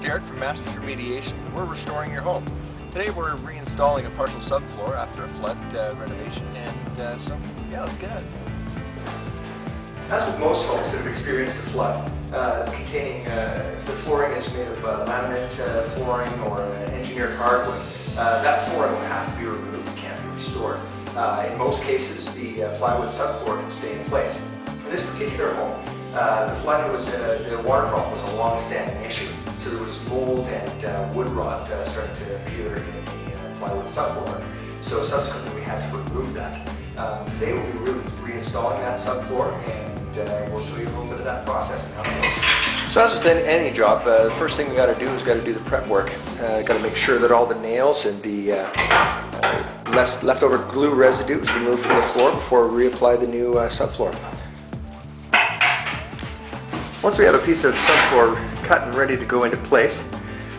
Derek from Masters Remediation. We're restoring your home. Today we're reinstalling a partial subfloor after a flood renovation, and so yeah, let's get at it. As with most homes that have experienced a flood, containing the flooring is made of laminate flooring or engineered hardwood. That flooring has to be removed, it can't be restored. In most cases, the plywood subfloor can stay in place. In this particular home, the flooding was the water problem was a long-standing issue. So there was mold and wood rot starting to appear in the plywood subfloor. So subsequently we had to remove that. Today we'll be reinstalling that subfloor, and we'll show you a little bit of that process and how it goes. So as with any job, the first thing we got to do is got to do the prep work. Got to make sure that all the nails and the leftover glue residue is removed from the floor before we reapply the new subfloor. Once we have a piece of subfloor cut and ready to go into place,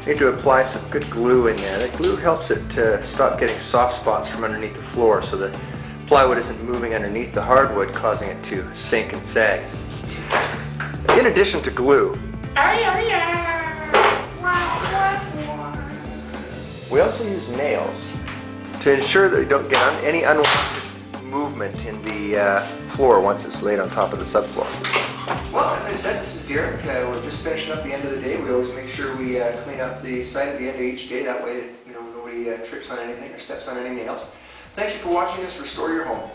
we need to apply some good glue in there. The glue helps it to stop getting soft spots from underneath the floor, so the plywood isn't moving underneath the hardwood, causing it to sink and sag. In addition to glue, we also use nails to ensure that you don't get any unwanted movement in the floor once it's laid on top of the subfloor. Well, as I said, this is Derek. We're just finishing up the end of the day. We always make sure we clean up the site at the end of each day. That way, nobody trips on anything or steps on any nails. Thank you for watching us restore your home.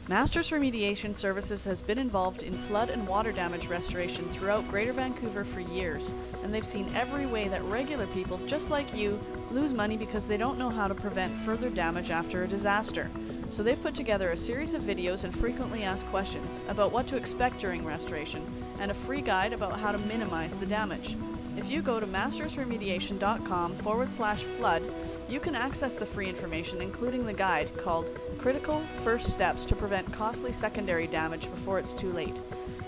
Masters Remediation Services has been involved in flood and water damage restoration throughout Greater Vancouver for years, and they've seen every way that regular people, just like you, lose money because they don't know how to prevent further damage after a disaster. So they've put together a series of videos and frequently asked questions about what to expect during restoration, and a free guide about how to minimize the damage. If you go to mastersremediation.com/flood, you can access the free information, including the guide called Critical First Steps to Prevent Costly Secondary Damage Before It's Too Late.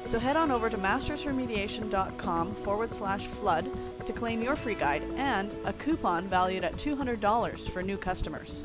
So head on over to mastersremediation.com/flood to claim your free guide and a coupon valued at $200 for new customers.